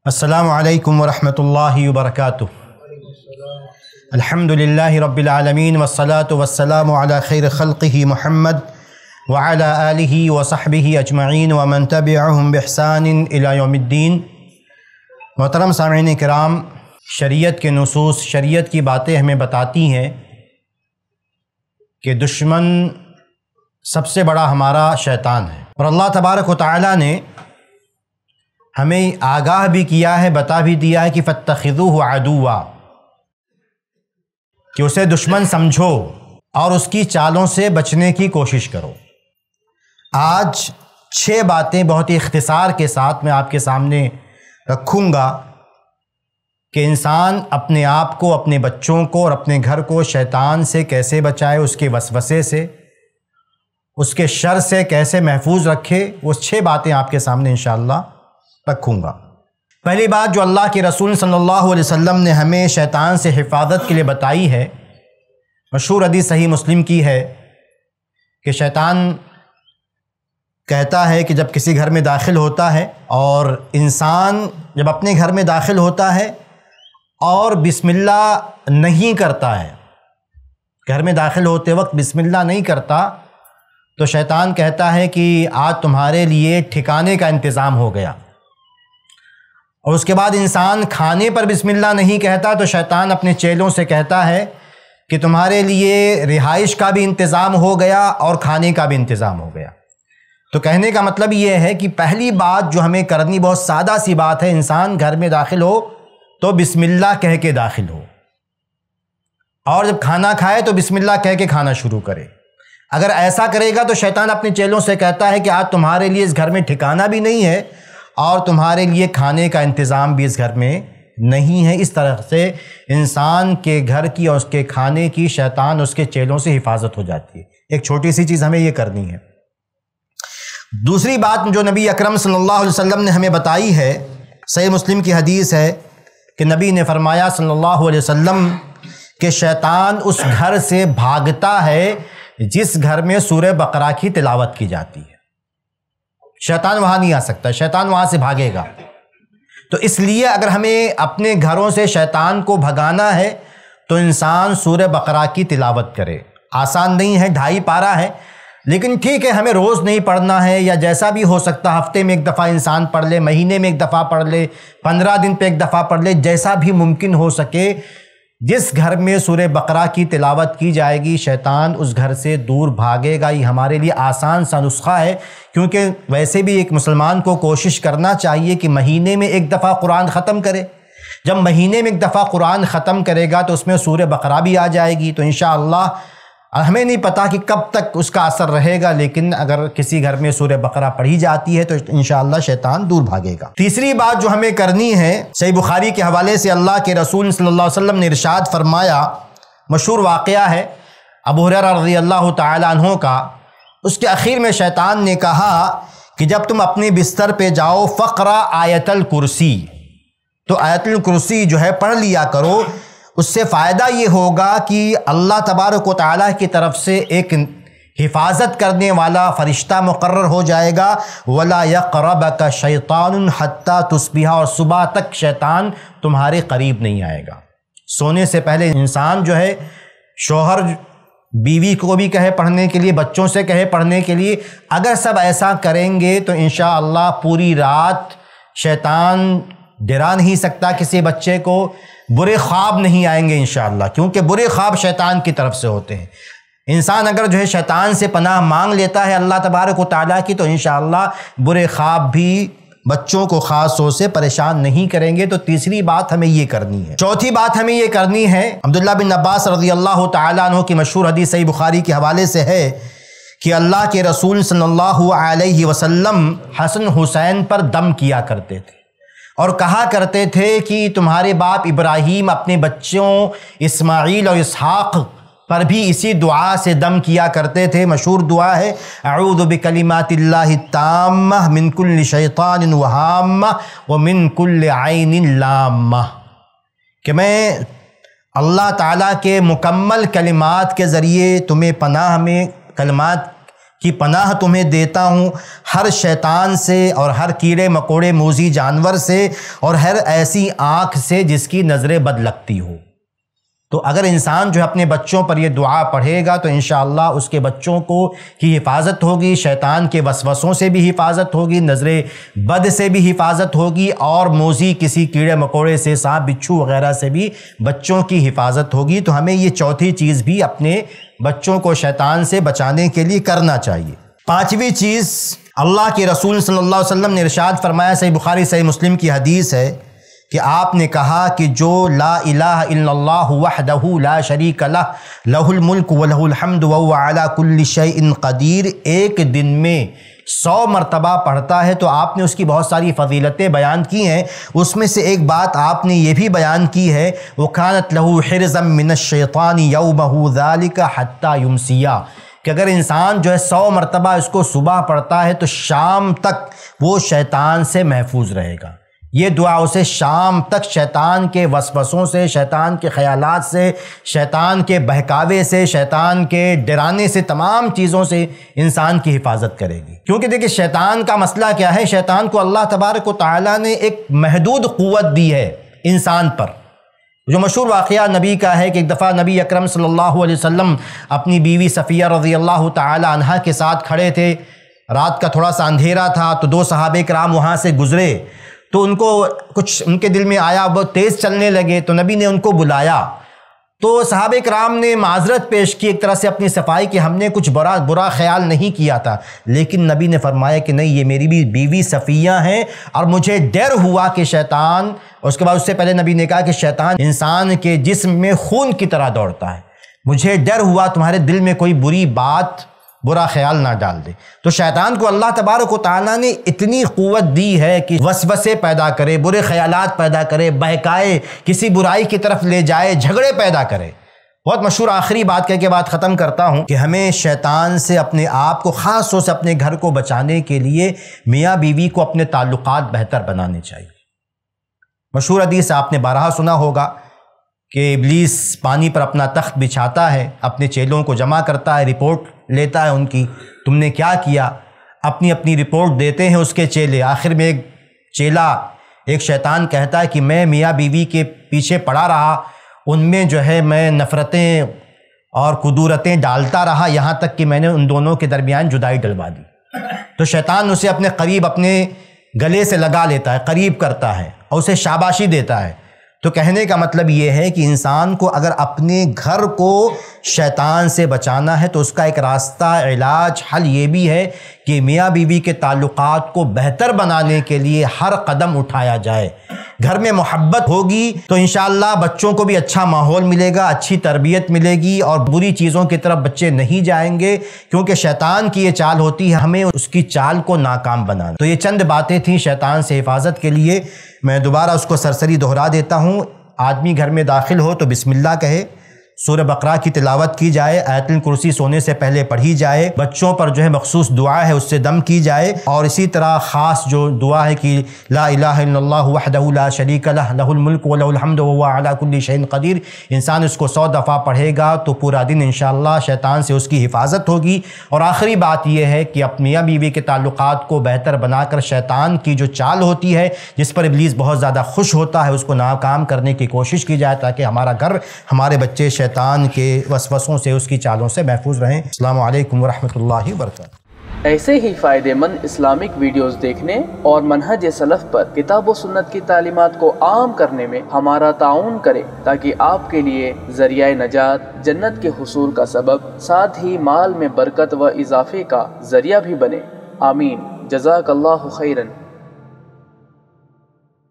السلام علیکم ورحمۃ اللہ وبرکاتہ۔ الحمدللہ رب العالمین والصلاة والسلام علی خیر خلقہ محمد وعلی آلہ وصحبہ اجمعین ومن تبعہم بإحسان الی یوم الدین۔ محترم سامعین کرام، شریعت کے نصوص، شریعت کی باتیں ہمیں بتاتی ہیں کہ دشمن سب سے بڑا ہمارا شیطان ہے، اور اللہ تبارک و تعالیٰ نے ہمیں آگاہ بھی کیا ہے، بتا بھی دیا ہے کہ فاتخذوہ عدوا، کہ اسے دشمن سمجھو اور اس کی چالوں سے بچنے کی کوشش کرو۔ آج 6 باتیں بہت ہی اختصار کے ساتھ میں آپ کے سامنے رکھوں گا کہ انسان اپنے آپ کو، اپنے بچوں کو اور اپنے گھر کو شیطان سے کیسے بچائے، اس کے وسوسے سے، اس کے شر سے کیسے محفوظ رکھے۔ وہ 6 باتیں آپ کے سامنے انشاءاللہ رکھوں گا۔ پہلی بات جو اللہ کے رسول صلی اللہ علیہ وسلم نے ہمیں شیطان سے حفاظت کے لیے بتائی ہے، مشہور حدیث صحیح مسلم کی ہے کہ شیطان کہتا ہے کہ جب کسی گھر میں داخل ہوتا ہے، اور انسان جب اپنے گھر میں داخل ہوتا ہے اور بسم اللہ نہیں کرتا ہے، گھر میں داخل ہوتے وقت بسم اللہ نہیں کرتا، تو شیطان کہتا ہے کہ آج تمہارے لیے ٹھکانے کا انتظام ہو گیا۔ اور اس کے بعد انسان کھانے پر بسم اللہ نہیں کہتا تو شیطان اپنے چیلوں سے کہتا ہے کہ تمہارے لیے رہائش کا بھی انتظام ہو گیا اور کھانے کا بھی انتظام ہو گیا۔ تو کہنے کا مطلب یہ ہے کہ پہلی بات جو ہمیں کرنی، بہت سادہ سی بات ہے، انسان گھر میں داخل ہو تو بسم اللہ کہہ کے داخل ہو، اور جب کھانا کھائے تو بسم اللہ کہہ کے کھانا شروع کرے۔ اگر ایسا کرے گا تو شیطان اپنے چیلوں سے کہتا ہے کہ آج تمہارے لیے اس گھر میں ٹھکانہ بھی نہیں ہے اور تمہارے لیے کھانے کا انتظام بھی اس گھر میں نہیں ہے۔ اس طرح سے انسان کے گھر کی اور اس کے کھانے کی شیطان اس کے چیلوں سے حفاظت ہو جاتی ہے۔ ایک چھوٹی سی چیز ہمیں یہ کرنی ہے۔ دوسری بات جو نبی اکرم صلی اللہ علیہ وسلم نے ہمیں بتائی ہے، صحیح مسلم کی حدیث ہے کہ نبی نے فرمایا صلی اللہ علیہ وسلم کہ شیطان اس گھر سے بھاگتا ہے جس گھر میں سورہ بقرہ کی تلاوت کی جاتی ہے۔ شیطان وہاں نہیں آ سکتا، شیطان وہاں سے بھاگے گا۔ تو اس لیے اگر ہمیں اپنے گھروں سے شیطان کو بھگانا ہے تو انسان سورہ بقرہ کی تلاوت کرے۔ آسان نہیں ہے، 2.5 پارہ ہے، لیکن ٹھیک ہے، ہمیں روز نہیں پڑھنا ہے، یا جیسا بھی ہو سکتا، ہفتے میں 1 دفعہ انسان پڑھ لے، مہینے میں 1 دفعہ پڑھ لے، 15 دن پہ 1 دفعہ پڑھ لے، جیسا بھی ممکن ہو سکے۔ جس گھر میں سورہ بقرہ کی تلاوت کی جائے گی شیطان اس گھر سے دور بھاگے گا۔ یہ ہمارے لیے آسان سا نسخہ ہے، کیونکہ ویسے بھی ایک مسلمان کو کوشش کرنا چاہیے کہ مہینے میں 1 دفعہ قرآن ختم کرے۔ جب مہینے میں 1 دفعہ قرآن ختم کرے گا تو اس میں سورہ بقرہ بھی آ جائے گی۔ تو انشاءاللہ ہمیں نہیں پتا کہ کب تک اس کا اثر رہے گا، لیکن اگر کسی گھر میں سورہ بقرہ پڑھی جاتی ہے تو انشاءاللہ شیطان دور بھاگے گا۔ تیسری بات جو ہمیں کرنی ہے، صحیح بخاری کے حوالے سے اللہ کے رسول صلی اللہ علیہ وسلم نے ارشاد فرمایا، مشہور واقعہ ہے ابو ہریرہ رضی اللہ تعالی عنہ کا، اس کے اخیر میں شیطان نے کہا کہ جب تم اپنے بستر پہ جاؤ فقرا آیت الکرسی، تو آیت الکرسی جو ہے پڑھ لیا کرو۔ اس سے فائدہ یہ ہوگا کہ اللہ تبارک و تعالیٰ کی طرف سے ایک حفاظت کرنے والا فرشتہ مقرر ہو جائے گا۔ وَلَا يَقْرَبَكَ شَيْطَانٌ حَتَّى تُصْبِحَ، اور صبح تک شیطان تمہارے قریب نہیں آئے گا۔ سونے سے پہلے انسان جو ہے، شوہر بیوی کو بھی کہے پڑھنے کے لیے، بچوں سے کہے پڑھنے کے لیے، اگر سب ایسا کریں گے تو انشاءاللہ پوری رات شیطان ڈرا نہیں سکتا کسی بچے کو، برے خواب نہیں آئیں گے انشاءاللہ، کیونکہ برے خواب شیطان کی طرف سے ہوتے ہیں۔ انسان اگر جو ہے شیطان سے پناہ مانگ لیتا ہے اللہ تبارک و تعالیٰ کی، تو انشاءاللہ برے خواب بھی بچوں کو خاص طور سے پریشان نہیں کریں گے۔ تو تیسری بات ہمیں یہ کرنی ہے۔ چوتھی بات ہمیں یہ کرنی ہے، عبداللہ بن عباس رضی اللہ تعالیٰ عنہ کی مشہور حدیث صحیح بخاری کے حوالے سے ہے کہ اللہ کے رسول صلی اللہ علیہ وسلم حسن حسین پر دم کیا کرتے تھے، اور کہا کرتے تھے کہ تمہارے باپ ابراہیم اپنے بچوں اسماعیل اور اسحاق پر بھی اسی دعا سے دم کیا کرتے تھے۔ مشہور دعا ہے، اعوذ بکلمات اللہ التامہ من کل شیطان وہامہ ومن کل عین لامہ، کہ میں اللہ تعالیٰ کے مکمل کلمات کے ذریعے تمہیں پناہ میں، کلمات کی پناہ تمہیں دیتا ہوں ہر شیطان سے اور ہر کیڑے مکوڑے موذی جانور سے اور ہر ایسی آنکھ سے جس کی نظر بد لگتی ہو۔ تو اگر انسان جو ہے اپنے بچوں پر یہ دعا پڑھے گا تو انشاءاللہ اس کے بچوں کو کی حفاظت ہوگی، شیطان کے وسوسوں سے بھی حفاظت ہوگی، نظر بد سے بھی حفاظت ہوگی، اور موذی کسی کیڑے مکوڑے سے، سانپ بچھو وغیرہ سے بھی بچوں کی حفاظت ہوگی۔ تو ہمیں یہ چوتھی چیز بھی اپنے بچوں کو شیطان سے بچانے کے لیے کرنا چاہیے۔ پانچویں چیز، اللہ کے رسول صلی اللہ علیہ وسلم نے ارشاد فرمایا، صحیح بخاری صحیح مسلم کی حدیث ہے کہ آپ نے کہا کہ جو لا الہ الا اللہ وحدہ لا شریک لہ لہ الملک ولہ الحمد وہو علی کل شیء قدیر ایک دن میں 100 مرتبہ پڑھتا ہے تو آپ نے اس کی بہت ساری فضیلتیں بیان کی ہیں۔ اس میں سے ایک بات آپ نے یہ بھی بیان کی ہے، وَكَانَتْ لَهُ حِرْزًا مِّنَ الشَّيْطَانِ يَوْمَهُ ذَلِكَ حَتَّى يُمْسِيَا، کہ اگر انسان جو ہے 100 مرتبہ اس کو صبح پڑھتا ہے تو شام تک وہ شیطان سے محفوظ رہے گا۔ یہ دعا اسے شام تک شیطان کے وسوسوں سے، شیطان کے خیالات سے، شیطان کے بہکاوے سے، شیطان کے ڈرانے سے، تمام چیزوں سے انسان کی حفاظت کرے گی۔ کیونکہ دیکھیں شیطان کا مسئلہ کیا ہے، شیطان کو اللہ تبارک و تعالیٰ نے ایک محدود قوت دی ہے انسان پر۔ جو مشہور واقعہ نبی کا ہے کہ ایک دفعہ نبی اکرم صلی اللہ علیہ وسلم اپنی بیوی صفیہ رضی اللہ تعالی عنہا کے ساتھ کھڑے تھے، رات کا تھوڑا سا اندھیرا تھا، تو 2 صحابہ کرام وہاں سے گزرے تو ان کو کچھ ان کے دل میں آیا، بہت تیز چلنے لگے، تو نبی نے ان کو بلایا، تو صحابہ کرام نے معذرت پیش کی ایک طرح سے اپنی صفائی کہ ہم نے کچھ برا خیال نہیں کیا تھا، لیکن نبی نے فرمایا کہ نہیں، یہ میری بھی بیوی صفیہ ہیں اور مجھے ڈر ہوا کہ شیطان، اس کے بعد اس سے پہلے نبی نے کہا کہ شیطان انسان کے جسم میں خون کی طرح دوڑتا ہے، مجھے ڈر ہوا تمہارے دل میں کوئی بری بات، برا خیال نہ ڈال دے۔ تو شیطان کو اللہ تبارک و تعالیٰ نے اتنی قوت دی ہے کہ وسوسے پیدا کرے، برے خیالات پیدا کرے، بہکائے، کسی برائی کی طرف لے جائے، جھگڑے پیدا کرے۔ بہت مشہور آخری بات کہہ کے بعد ختم کرتا ہوں کہ ہمیں شیطان سے اپنے آپ کو، خاص طور سے اپنے گھر کو بچانے کے لیے میاں بیوی کو اپنے تعلقات بہتر بنانے چاہیے۔ مشہور حدیث آپ نے بارہا سنا ہوگا کہ ابلیس پانی پر اپنا تخت بچھاتا ہے، اپنے چیلوں کو جمع کرتا ہے، رپورٹ لیتا ہے ان کی، تم نے کیا کیا، اپنی اپنی رپورٹ دیتے ہیں اس کے چیلے۔ آخر میں ایک چیلا، ایک شیطان کہتا ہے کہ میں میاں بیوی کے پیچھے پڑا رہا، ان میں جو ہے میں نفرتیں اور کدورتیں ڈالتا رہا، یہاں تک کہ میں نے ان دونوں کے درمیان جدائی ڈلوا دی۔ تو شیطان اسے اپنے قریب، اپنے گلے سے لگا لیتا ہے، قریب کرتا ہے اور اسے شاباشی دیتا ہے۔ تو کہنے کا مطلب یہ ہے کہ انسان کو اگر اپنے گھر کو شیطان سے بچانا ہے تو اس کا ایک راستہ، علاج، حل یہ بھی ہے کہ میاں بیوی کے تعلقات کو بہتر بنانے کے لیے ہر قدم اٹھایا جائے۔ گھر میں محبت ہوگی تو انشاءاللہ بچوں کو بھی اچھا ماحول ملے گا، اچھی تربیت ملے گی اور بری چیزوں کی طرف بچے نہیں جائیں گے، کیونکہ شیطان کی یہ چال ہوتی ہے ہمیں اس کی چال کو ناکام بنانا۔ تو یہ چند باتیں تھیں شیطان سے حفاظت کے لیے۔ میں دوبارہ اس کو سرسری دہرا دیتا ہوں۔ آدمی گھر میں داخل ہو تو بسم اللہ کہے، سورہ بقرہ کی تلاوت کی جائے، آیت الکرسی سونے سے پہلے پڑھی جائے، بچوں پر جو ہے مخصوص دعا ہے اس سے دم کی جائے، اور اسی طرح خاص جو دعا ہے کہ لا الہ الا اللہ وحدہ لا شریک لہ لہ الملک ولہ الحمد وہو علی کل شیء قدیر، انسان اس کو 100 دفعہ پڑھے گا تو پورا دن انشاءاللہ شیطان سے اس کی حفاظت ہوگی۔ اور آخری بات یہ ہے کہ اپنی میاں بیوی کے تعلقات کو بہتر بنا کر شیطان کی جو چال ہوتی ہے جس پر ابلیس بہت زیادہ خوش ہوتا ہے، اس کو ناکام کرنے کی کوشش کی جائے تاکہ ہمارا گھر، ہمارے بچے شیطان کے وسوسوں سے، اس کی چالوں سے محفوظ رہیں۔ السلام علیکم ورحمۃ اللہ وبرکاتہ۔ ایسے ہی فائدہ مند اسلامک ویڈیوز دیکھنے اور منہج سلف پر کتاب و سنت کی تعلیمات کو عام کرنے میں ہمارا تعاون کریں تاکہ آپ کے لیے ذریعہ نجات، جنت کے حصول کا سبب، ساتھ ہی مال میں برکت و اضافے کا ذریعہ بھی بنے۔ آمین۔ جزاک اللہ خیرن۔